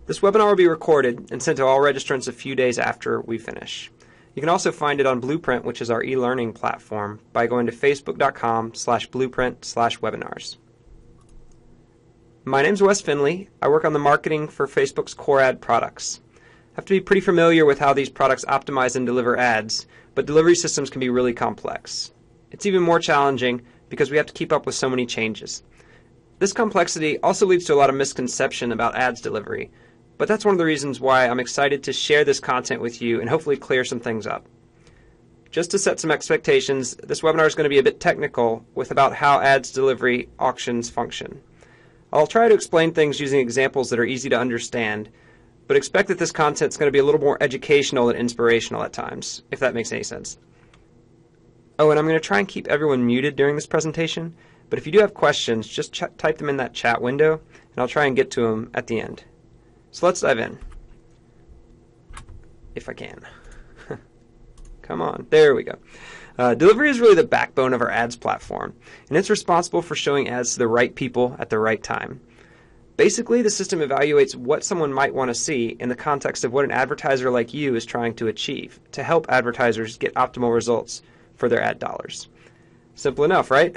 This webinar will be recorded and sent to all registrants a few days after we finish. You can also find it on Blueprint, which is our e-learning platform, by going to facebook.com/blueprint/webinars. My name's Wes Finley. I work on the marketing for Facebook's core ad products. I have to be pretty familiar with how these products optimize and deliver ads, but delivery systems can be really complex. It's even more challenging because we have to keep up with so many changes. This complexity also leads to a lot of misconception about ads delivery, but that's one of the reasons why I'm excited to share this content with you and hopefully clear some things up. Just to set some expectations, this webinar is going to be a bit technical with about how ads delivery auctions function. I'll try to explain things using examples that are easy to understand, but expect that this content is going to be a little more educational than inspirational at times, if that makes any sense. Oh, and I'm going to try and keep everyone muted during this presentation, but if you do have questions, just type them in that chat window, and I'll try and get to them at the end. So let's dive in, if I can. Come on, there we go. Delivery is really the backbone of our ads platform, and it's responsible for showing ads to the right people at the right time. Basically, the system evaluates what someone might want to see in the context of what an advertiser like you is trying to achieve to help advertisers get optimal results for their ad dollars. Simple enough, right?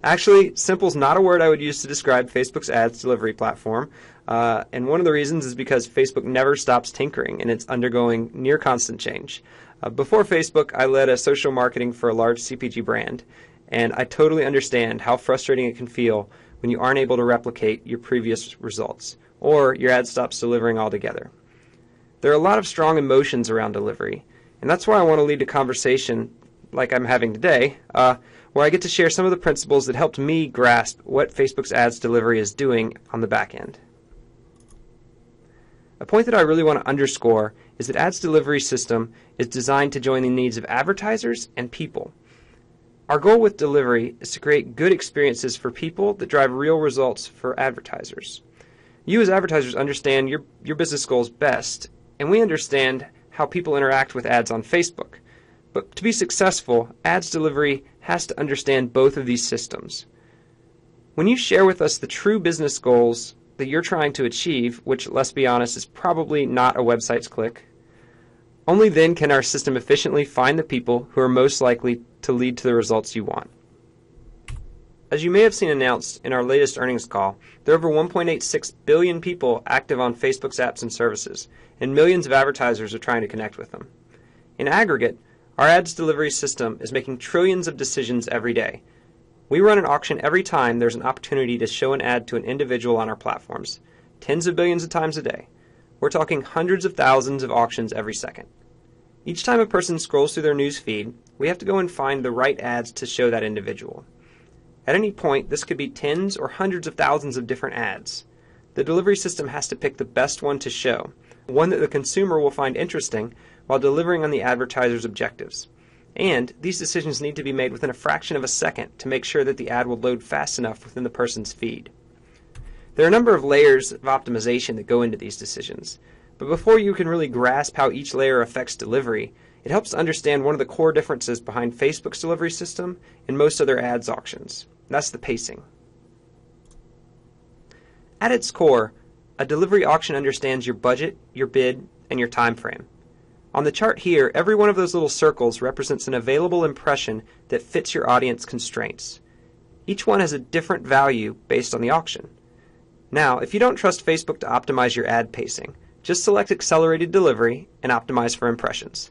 Actually, simple is not a word I would use to describe Facebook's ads delivery platform, and one of the reasons is because Facebook never stops tinkering and it's undergoing near constant change. Before Facebook, I led a social marketing for a large CPG brand, and I totally understand how frustrating it can feel when you aren't able to replicate your previous results, or your ad stops delivering altogether. There are a lot of strong emotions around delivery, and that's why I want to lead a conversation like I'm having today, where I get to share some of the principles that helped me grasp what Facebook's ads delivery is doing on the back end. A point that I really want to underscore is that ads delivery system is designed to join the needs of advertisers and people. Our goal with delivery is to create good experiences for people that drive real results for advertisers. You as advertisers understand your business goals best, and we understand how people interact with ads on Facebook. But to be successful, ads delivery has to understand both of these systems. When you share with us the true business goals that you're trying to achieve, which, let's be honest, is probably not a website's click, only then can our system efficiently find the people who are most likely to lead to the results you want. As you may have seen announced in our latest earnings call, there are over 1.86 billion people active on Facebook's apps and services, and millions of advertisers are trying to connect with them. In aggregate, our ads delivery system is making trillions of decisions every day. We run an auction every time there's an opportunity to show an ad to an individual on our platforms, tens of billions of times a day. We're talking hundreds of thousands of auctions every second. Each time a person scrolls through their news feed, we have to go and find the right ads to show that individual. At any point, this could be tens or hundreds of thousands of different ads. The delivery system has to pick the best one to show, one that the consumer will find interesting while delivering on the advertiser's objectives. And these decisions need to be made within a fraction of a second to make sure that the ad will load fast enough within the person's feed. There are a number of layers of optimization that go into these decisions, but before you can really grasp how each layer affects delivery, it helps to understand one of the core differences behind Facebook's delivery system and most other ads auctions. That's the pacing. At its core, a delivery auction understands your budget, your bid, and your time frame. On the chart here, every one of those little circles represents an available impression that fits your audience constraints. Each one has a different value based on the auction. Now, if you don't trust Facebook to optimize your ad pacing, just select Accelerated Delivery and optimize for impressions.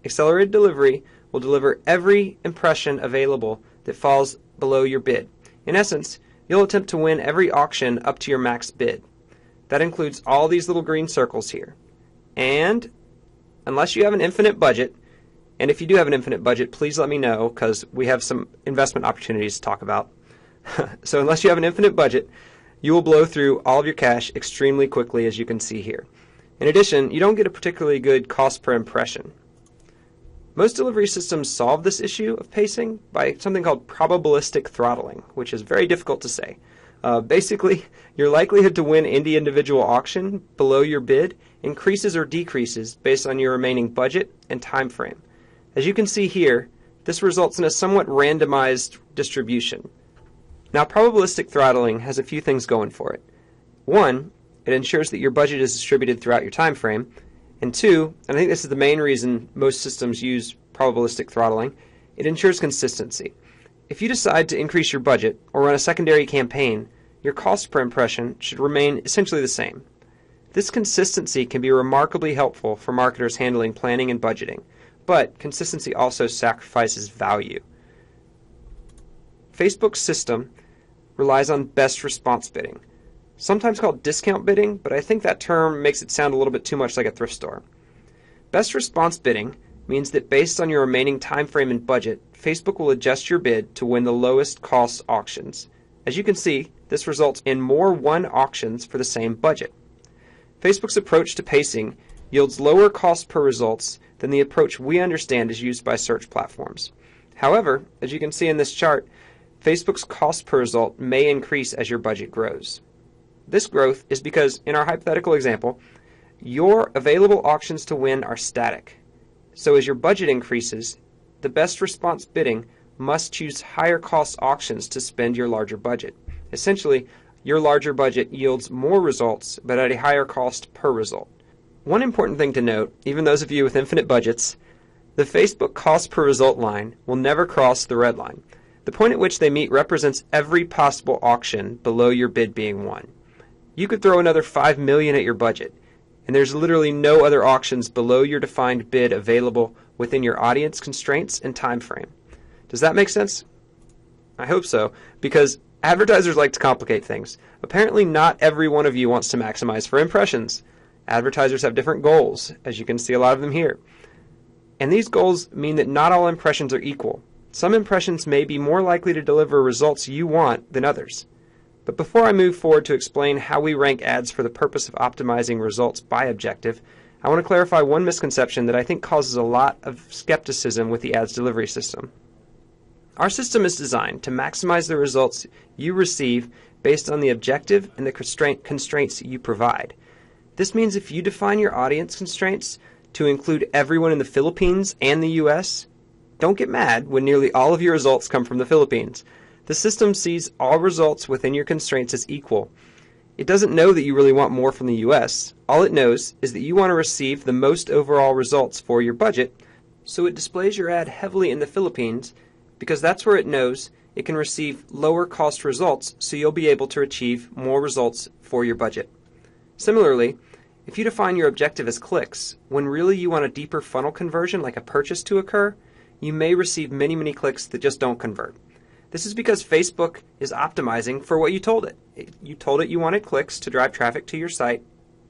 Accelerated Delivery will deliver every impression available that falls below your bid. In essence, you'll attempt to win every auction up to your max bid. That includes all these little green circles here. And unless you have an infinite budget, and if you do have an infinite budget, please let me know because we have some investment opportunities to talk about. So unless you have an infinite budget, you will blow through all of your cash extremely quickly, as you can see here. In addition, you don't get a particularly good cost per impression. Most delivery systems solve this issue of pacing by something called probabilistic throttling, which is very difficult to say. Basically, your likelihood to win any individual auction below your bid increases or decreases based on your remaining budget and time frame. As you can see here, this results in a somewhat randomized distribution. Now, probabilistic throttling has a few things going for it. One, it ensures that your budget is distributed throughout your time frame. And two, and I think this is the main reason most systems use probabilistic throttling, it ensures consistency. If you decide to increase your budget or run a secondary campaign, your cost per impression should remain essentially the same. This consistency can be remarkably helpful for marketers handling planning and budgeting, but consistency also sacrifices value. Facebook's system relies on best response bidding, sometimes called discount bidding, but I think that term makes it sound a little bit too much like a thrift store. Best response bidding means that based on your remaining time frame and budget, Facebook will adjust your bid to win the lowest cost auctions. As you can see, this results in more won auctions for the same budget. Facebook's approach to pacing yields lower cost per results than the approach we understand is used by search platforms. However, as you can see in this chart, Facebook's cost per result may increase as your budget grows. This growth is because, in our hypothetical example, your available auctions to win are static. So as your budget increases, the best response bidding must choose higher cost auctions to spend your larger budget. Essentially, your larger budget yields more results, but at a higher cost per result. One important thing to note, even those of you with infinite budgets, the Facebook cost per result line will never cross the red line. The point at which they meet represents every possible auction below your bid being won. You could throw another $5 million at your budget, and there's literally no other auctions below your defined bid available within your audience constraints and time frame. Does that make sense? I hope so, because advertisers like to complicate things. Apparently not every one of you wants to maximize for impressions. Advertisers have different goals, as you can see a lot of them here. And these goals mean that not all impressions are equal. Some impressions may be more likely to deliver results you want than others. But before I move forward to explain how we rank ads for the purpose of optimizing results by objective, I want to clarify one misconception that I think causes a lot of skepticism with the ads delivery system. Our system is designed to maximize the results you receive based on the objective and the constraints you provide. This means if you define your audience constraints to include everyone in the Philippines and the US, don't get mad when nearly all of your results come from the Philippines. The system sees all results within your constraints as equal. It doesn't know that you really want more from the US. All it knows is that you want to receive the most overall results for your budget, so it displays your ad heavily in the Philippines because that's where it knows it can receive lower cost results, so you'll be able to achieve more results for your budget. Similarly, if you define your objective as clicks, when really you want a deeper funnel conversion like a purchase to occur, you may receive many clicks that just don't convert. This is because Facebook is optimizing for what you told it. You told it you wanted clicks to drive traffic to your site,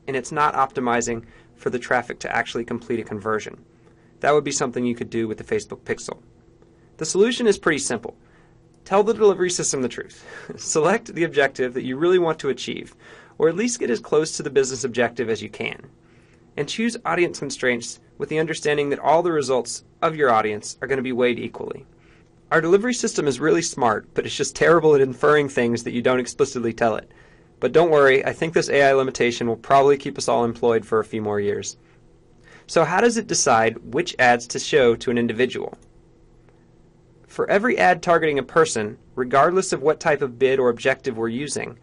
and it's not optimizing for the traffic to actually complete a conversion. That would be something you could do with the Facebook Pixel. The solution is pretty simple. Tell the delivery system the truth. Select the objective that you really want to achieve, or at least get as close to the business objective as you can. And choose audience constraints with the understanding that all the results of your audience are going to be weighed equally. Our delivery system is really smart, but it's just terrible at inferring things that you don't explicitly tell it. But don't worry, I think this AI limitation will probably keep us all employed for a few more years. So how does it decide which ads to show to an individual? For every ad targeting a person, regardless of what type of bid or objective we're using,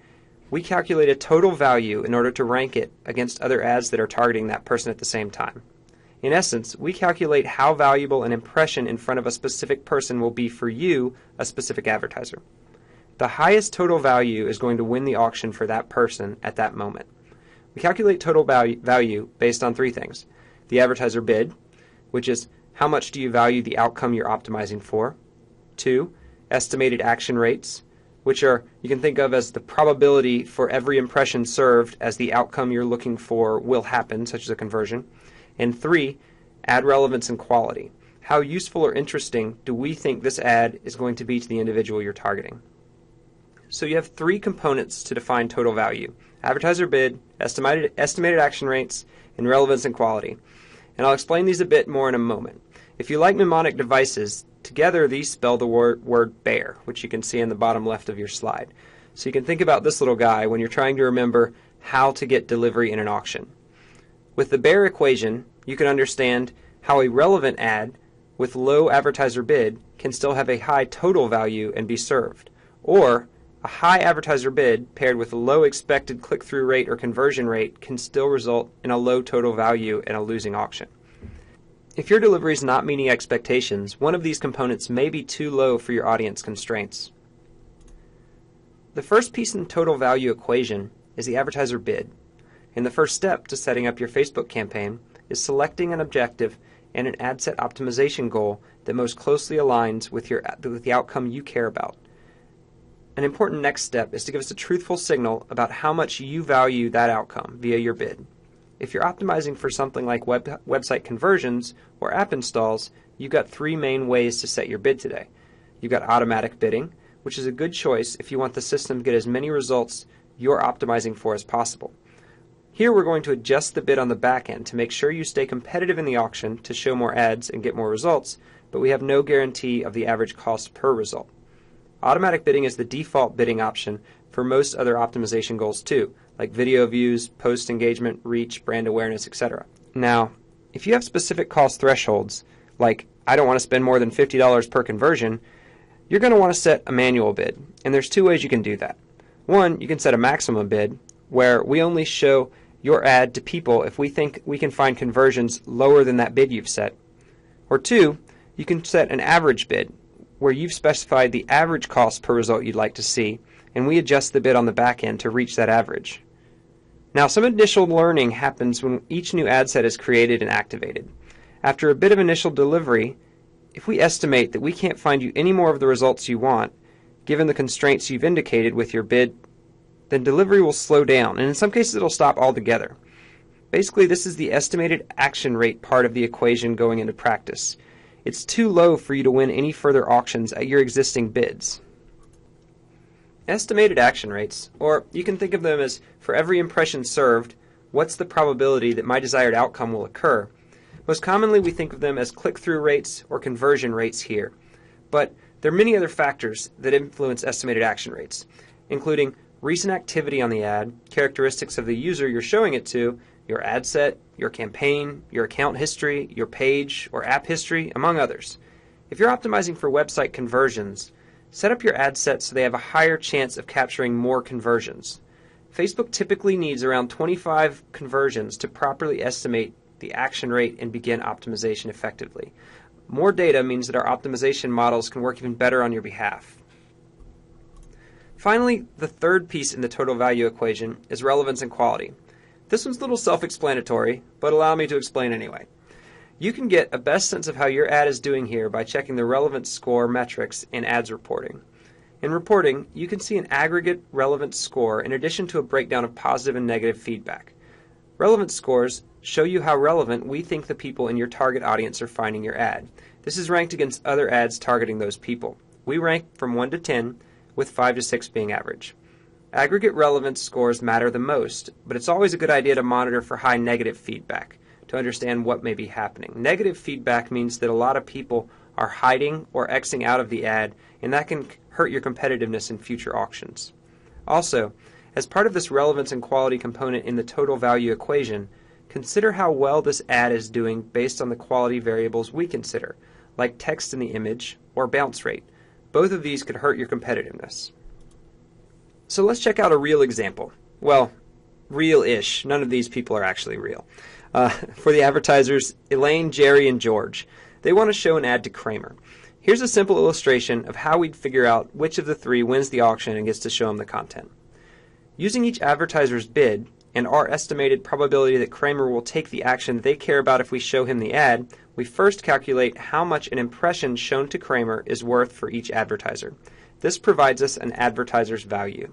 we calculate a total value in order to rank it against other ads that are targeting that person at the same time. In essence, we calculate how valuable an impression in front of a specific person will be for you, a specific advertiser. The highest total value is going to win the auction for that person at that moment. We calculate total value based on three things. The advertiser bid, which is how much do you value the outcome you're optimizing for. 2, estimated action rates, which are, you can think of as the probability for every impression served as the outcome you're looking for will happen, such as a conversion. And 3, ad relevance and quality. How useful or interesting do we think this ad is going to be to the individual you're targeting? So you have 3 components to define total value: advertiser bid, estimated action rates, and relevance and quality. And I'll explain these a bit more in a moment. If you like mnemonic devices, together these spell the word bear, which you can see in the bottom left of your slide. So you can think about this little guy when you're trying to remember how to get delivery in an auction. With the bear equation, you can understand how a relevant ad with low advertiser bid can still have a high total value and be served, or A high advertiser bid paired with a low expected click-through rate or conversion rate can still result in a low total value and a losing auction. If your delivery is not meeting expectations, one of these components may be too low for your audience constraints. The first piece in the total value equation is the advertiser bid. And the first step to setting up your Facebook campaign is selecting an objective and an ad set optimization goal that most closely aligns with the outcome you care about. An important next step is to give us a truthful signal about how much you value that outcome via your bid. If you're optimizing for something like website conversions or app installs, you've got three main ways to set your bid today. You've got automatic bidding, which is a good choice if you want the system to get as many results you're optimizing for as possible. Here we're going to adjust the bid on the back end to make sure you stay competitive in the auction to show more ads and get more results, but we have no guarantee of the average cost per result. Automatic bidding is the default bidding option for most other optimization goals too, like video views, post engagement, reach, brand awareness, etc. Now, if you have specific cost thresholds, like I don't want to spend more than $50 per conversion, you're going to want to set a manual bid, and there's two ways you can do that. One, you can set a maximum bid, where we only show your ad to people if we think we can find conversions lower than that bid you've set. Or two, you can set an average bid, where you've specified the average cost per result you'd like to see, and we adjust the bid on the back end to reach that average. Now, some initial learning happens when each new ad set is created and activated. After a bit of initial delivery, if we estimate that we can't find you any more of the results you want, given the constraints you've indicated with your bid, then delivery will slow down, and in some cases it'll stop altogether. Basically, this is the estimated action rate part of the equation going into practice. It's too low for you to win any further auctions at your existing bids. Estimated action rates, or you can think of them as for every impression served, what's the probability that my desired outcome will occur? Most commonly we think of them as click-through rates or conversion rates here, but there are many other factors that influence estimated action rates, including recent activity on the ad, characteristics of the user you're showing it to, your ad set, your campaign, your account history, your page or app history, among others. If you're optimizing for website conversions, set up your ad set so they have a higher chance of capturing more conversions. Facebook typically needs around 25 conversions to properly estimate the action rate and begin optimization effectively. More data means that our optimization models can work even better on your behalf. Finally, the third piece in the total value equation is relevance and quality. This one's a little self-explanatory, but allow me to explain anyway. You can get a best sense of how your ad is doing here by checking the relevance score metrics in ads reporting. In reporting, you can see an aggregate relevance score in addition to a breakdown of positive and negative feedback. Relevance scores show you how relevant we think the people in your target audience are finding your ad. This is ranked against other ads targeting those people. We rank from 1 to 10, with 5 to 6 being average. Aggregate relevance scores matter the most, but it's always a good idea to monitor for high negative feedback to understand what may be happening. Negative feedback means that a lot of people are hiding or Xing out of the ad, and that can hurt your competitiveness in future auctions. Also, as part of this relevance and quality component in the total value equation, consider how well this ad is doing based on the quality variables we consider, like text in the image or bounce rate. Both of these could hurt your competitiveness. So let's check out a real example. Well, real-ish. None of these people are actually real. For the advertisers, Elaine, Jerry, and George, they want to show an ad to Kramer. Here's a simple illustration of how we'd figure out which of the three wins the auction and gets to show them the content. Using each advertiser's bid and our estimated probability that Kramer will take the action they care about if we show him the ad, we first calculate how much an impression shown to Kramer is worth for each advertiser. This provides us an advertiser's value.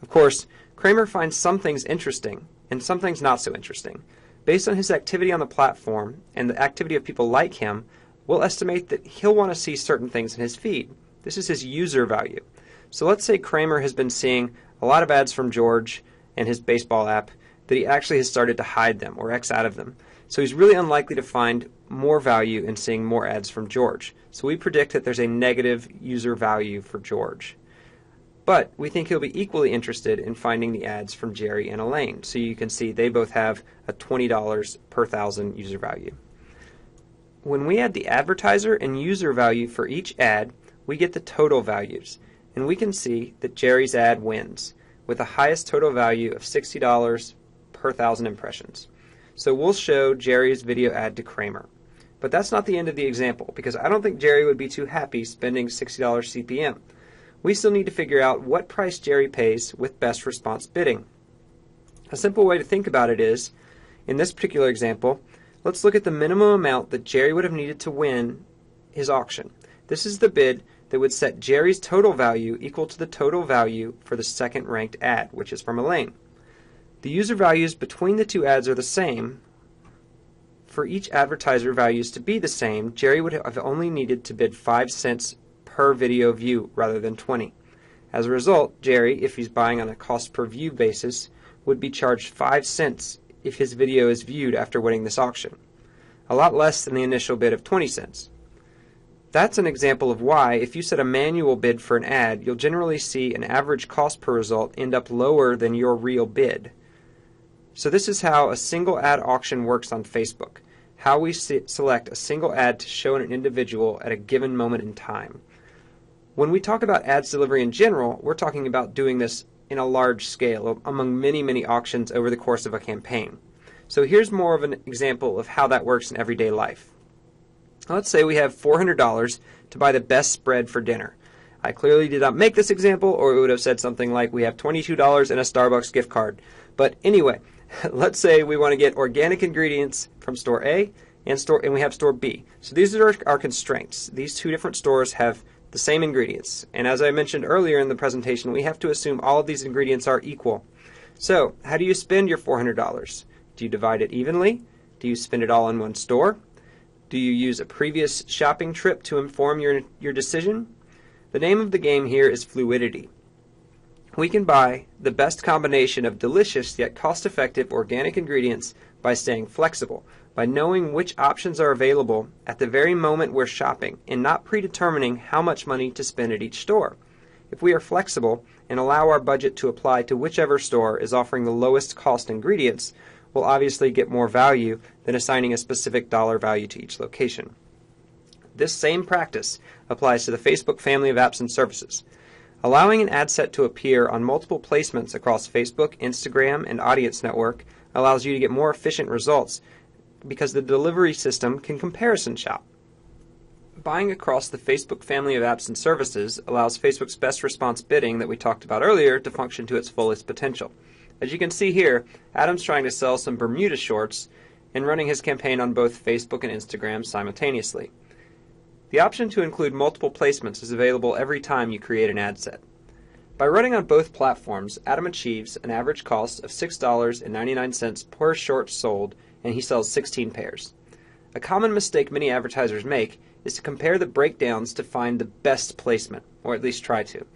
Of course, Kramer finds some things interesting and some things not so interesting. Based on his activity on the platform and the activity of people like him, we'll estimate that he'll want to see certain things in his feed. This is his user value. So let's say Kramer has been seeing a lot of ads from George and his baseball app that he actually has started to hide them or X out of them. So he's really unlikely to find more value in seeing more ads from George. So we predict that there's a negative user value for George. But we think he'll be equally interested in finding the ads from Jerry and Elaine. So you can see they both have a $20 per thousand user value. When we add the advertiser and user value for each ad, we get the total values. and we can see that Jerry's ad wins, with the highest total value of $60 per 1,000 impressions. So we'll show Jerry's video ad to Kramer. But that's not the end of the example, because I don't think Jerry would be too happy spending $60 CPM. We still need to figure out what price Jerry pays with best response bidding. A simple way to think about it is, in this particular example, let's look at the minimum amount that Jerry would have needed to win his auction. This is the bid that would set Jerry's total value equal to the total value for the second ranked ad, which is from Elaine. The user values between the two ads are the same. For each advertiser values to be the same, Jerry would have only needed to bid 5 cents per video view rather than 20. As a result, Jerry, if he's buying on a cost per view basis, would be charged 5 cents if his video is viewed after winning this auction, a lot less than the initial bid of 20 cents. That's an example of why, if you set a manual bid for an ad, you'll generally see an average cost per result end up lower than your real bid. So this is how a single ad auction works on Facebook, how we select a single ad to show an individual at a given moment in time. When we talk about ads delivery in general, we're talking about doing this in a large scale among many auctions over the course of a campaign. So here's more of an example of how that works in everyday life. Let's say we have $400 to buy the best spread for dinner. I clearly did not make this example, or it would have said something like we have $22 and a Starbucks gift card. But anyway, let's say we want to get organic ingredients from store A and we have store B. So these are our constraints. These two different stores have the same ingredients, and as I mentioned earlier in the presentation, we have to assume all of these ingredients are equal. So how do you spend your $400? Do you divide it evenly? Do you spend it all in one store? Do you use a previous shopping trip to inform your decision? The name of the game here is fluidity. We can buy the best combination of delicious yet cost-effective organic ingredients by staying flexible, by knowing which options are available at the very moment we're shopping and not predetermining how much money to spend at each store. If we are flexible and allow our budget to apply to whichever store is offering the lowest cost ingredients, we'll obviously get more value than assigning a specific dollar value to each location. This same practice applies to the Facebook family of apps and services. Allowing an ad set to appear on multiple placements across Facebook, Instagram, and Audience Network allows you to get more efficient results because the delivery system can comparison shop. Buying across the Facebook family of apps and services allows Facebook's best response bidding that we talked about earlier to function to its fullest potential. As you can see here, Adam's trying to sell some Bermuda shorts and running his campaign on both Facebook and Instagram simultaneously. The option to include multiple placements is available every time you create an ad set. By running on both platforms, Adam achieves an average cost of $6.99 per short sold, and he sells 16 pairs. A common mistake many advertisers make is to compare the breakdowns to find the best placement, or at least try to.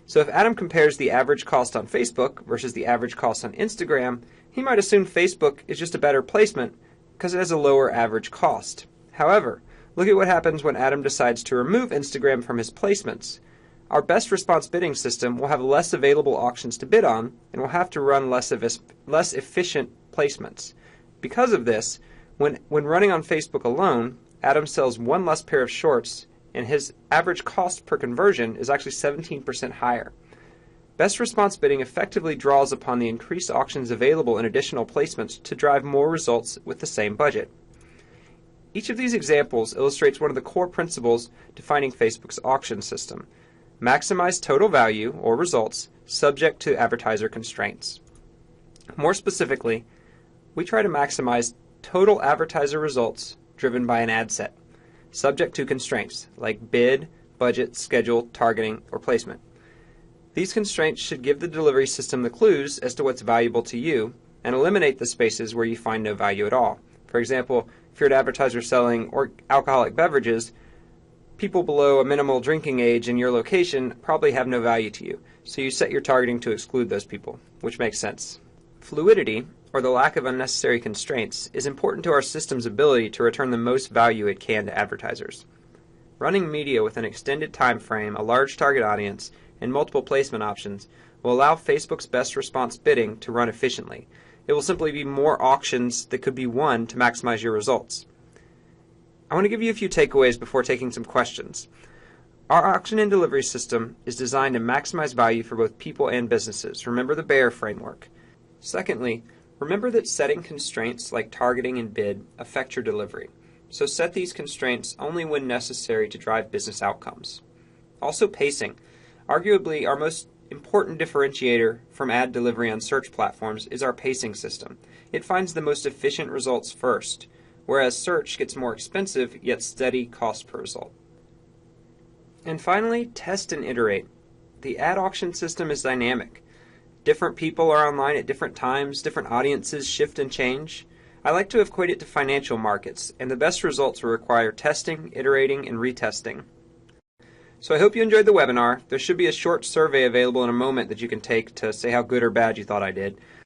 So if Adam compares the average cost on Facebook versus the average cost on Instagram, he might assume Facebook is just a better placement because it has a lower average cost. However, look at what happens when Adam decides to remove Instagram from his placements. Our best response bidding system will have less available auctions to bid on, and will have to run less efficient placements. Because of this, when running on Facebook alone, Adam sells one less pair of shorts, and his average cost per conversion is actually 17% higher. Best response bidding effectively draws upon the increased auctions available in additional placements to drive more results with the same budget. Each of these examples illustrates one of the core principles defining Facebook's auction system: maximize total value, or results, subject to advertiser constraints. More specifically, we try to maximize total advertiser results driven by an ad set, subject to constraints like bid, budget, schedule, targeting, or placement. These constraints should give the delivery system the clues as to what's valuable to you and eliminate the spaces where you find no value at all. For example, if you're an advertiser selling alcoholic beverages, people below a minimal drinking age in your location probably have no value to you, so you set your targeting to exclude those people, which makes sense. Fluidity, or the lack of unnecessary constraints, is important to our system's ability to return the most value it can to advertisers. Running media with an extended time frame, a large target audience, and multiple placement options will allow Facebook's best response bidding to run efficiently. It will simply be more auctions that could be won to maximize your results. I want to give you a few takeaways before taking some questions. Our auction and delivery system is designed to maximize value for both people and businesses. Remember the Bear framework. Secondly, remember that setting constraints like targeting and bid affect your delivery. So set these constraints only when necessary to drive business outcomes. Also pacing. Arguably, our most important differentiator from ad delivery on search platforms is our pacing system. It finds the most efficient results first, whereas search gets more expensive yet steady cost per result. And finally, test and iterate. The ad auction system is dynamic. Different people are online at different times, different audiences shift and change. I like to equate it to financial markets, and the best results will require testing, iterating, and retesting. So I hope you enjoyed the webinar. There should be a short survey available in a moment that you can take to say how good or bad you thought I did.